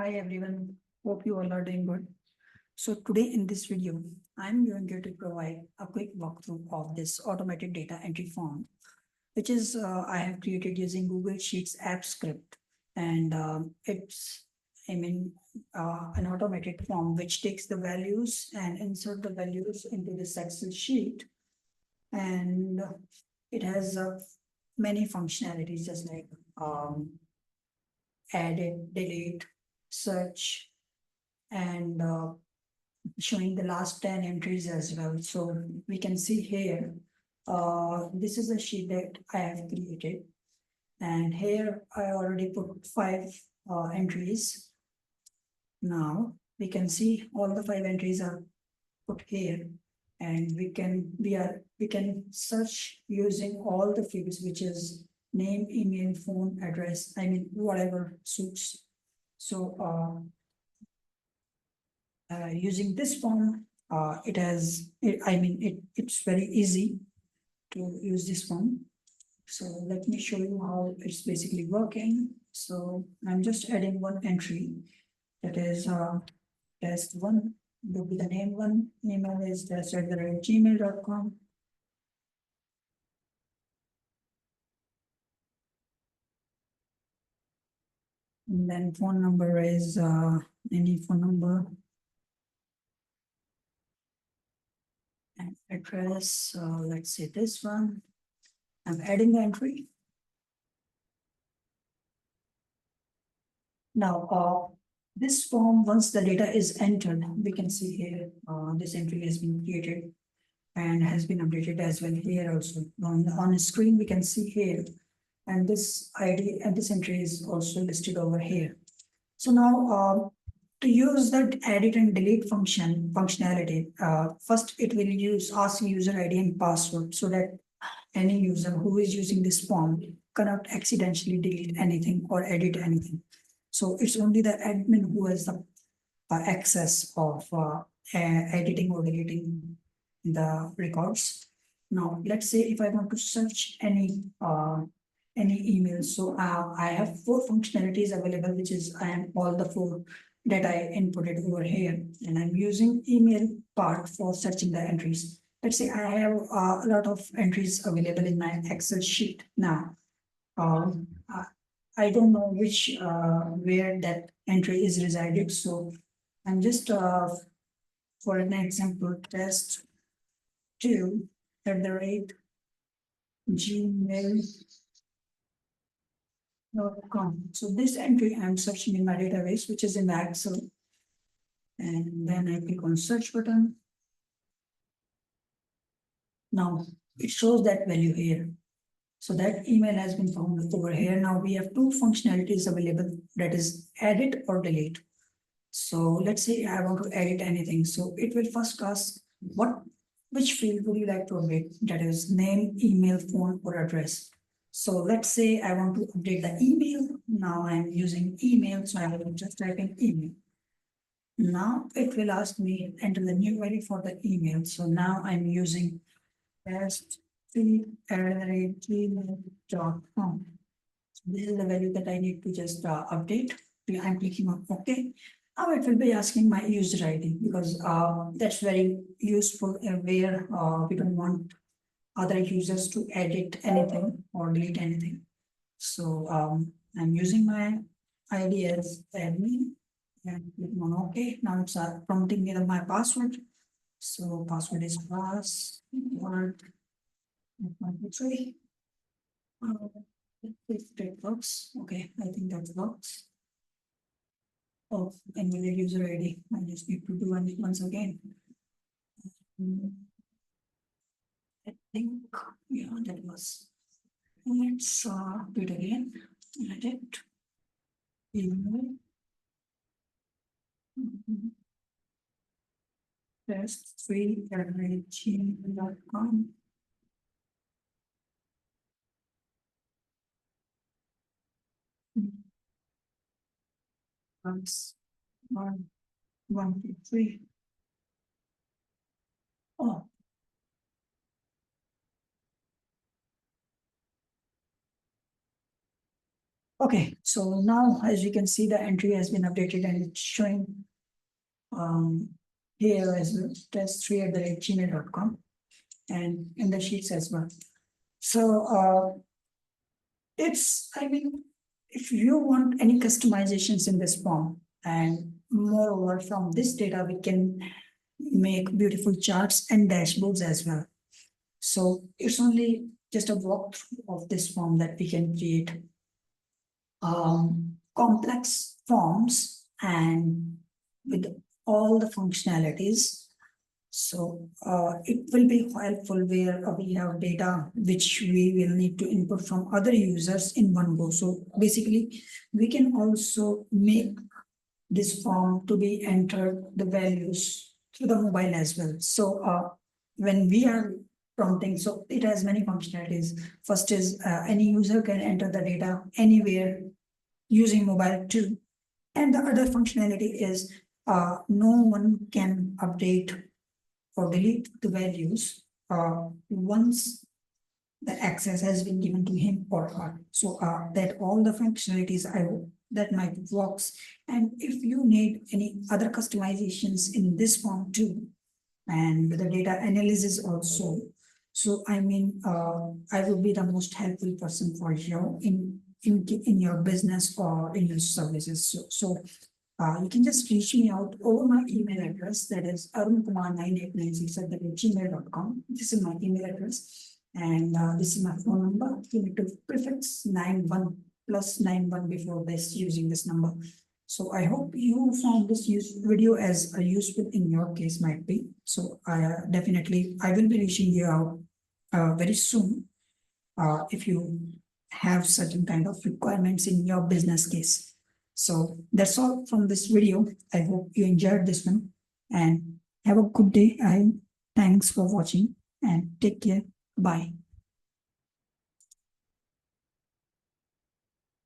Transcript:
Hi everyone, hope you all are doing good. So today in this video, I'm going to provide a quick walkthrough of this automated data entry form, which is I have created using Google Sheets app script. And it's, I mean, an automated form which takes the values and insert the values into this Excel sheet. And it has many functionalities just like edit, delete, search, and showing the last 10 entries as well. So we can see here, this is a sheet that I have created. And here I already put 5 entries. Now we can see all the 5 entries are put here. And we can search using all the fields, which is name, email, phone, address, I mean, whatever suits. So using this form, it's very easy to use this form. So let me show you how it's basically working. So I'm just adding one entry, that is test one, will be the name one, email is test@gmail.com. And then phone number is any phone number. And address, let's say this one. I'm adding the entry. Now, this form, once the data is entered, we can see here, this entry has been created and has been updated as well here also. On the screen, we can see here, and this ID and this entry is also listed over here. So now, to use that edit and delete functionality, first it will ask user ID and password so that any user who is using this form cannot accidentally delete anything or edit anything. So it's only the admin who has the access of editing or deleting the records. Now, let's say if I want to search any email, so I have 4 functionalities available, which is I am all the 4 that I inputted over here, and I'm using email part for searching the entries. Let's say I have a lot of entries available in my Excel sheet now. Um, I don't know which where that entry is resided. So I'm just for an example, test 2@gmail.com. So this entry I'm searching in my database, which is in the Excel. And then I click on search button. Now it shows that value here. So that email has been found over here. Now we have 2 functionalities available, that is edit or delete. So let's say I want to edit anything. So it will first ask which field would you like to update? That is name, email, phone, or address. So let's say I want to update the email. Now I'm using email, so I will just type in email. Now it will ask me enter the new value for the email. So now I'm using test3@gmail.com. This is the value that I need to just update. I'm clicking on OK. Now it will be asking my user ID because that's very useful where we don't want other users to edit anything or delete anything. So I'm using my ID as admin and clicking on OK. Now it's prompting me my password. So password is password 123. If that works, okay, I think that works. Oh, and with the user ID, I just need to do it once again. I think, yeah, that was. Let's do it again. Edit. Email. Test3@gmail.com. Once, 1, 1, 2, 3. Oh, Okay, so now as you can see, the entry has been updated and it's showing here as well, test3@gmail.com, and in the sheets as well. So I mean, if you want any customizations in this form, and moreover, from this data, we can make beautiful charts and dashboards as well. So it's only just a walkthrough of this form that we can create complex forms and with all the functionalities. So it will be helpful where we have data which we will need to input from other users in one go. So basically, we can also make this form to be entered the values through the mobile as well. So when we are prompting, so it has many functionalities. First is any user can enter the data anywhere using mobile too. And the other functionality is no one can update or delete the values once the access has been given to him or her. So that all the functionalities I hope that might works. And if you need any other customizations in this form too, and the data analysis also. So I mean, I will be the most helpful person for you in your business or in your services. So you can just reach me out over my email address, that is arunkumar9896@gmail.com. This is my email address, and this is my phone number. You need to prefix 91 plus 91 before this using this number. So I hope you found this video as useful in your case might be. So definitely I will be reaching you out very soon if you have certain kind of requirements in your business case. So that's all from this video. I hope you enjoyed this one and have a good day. Thanks for watching and take care. Bye.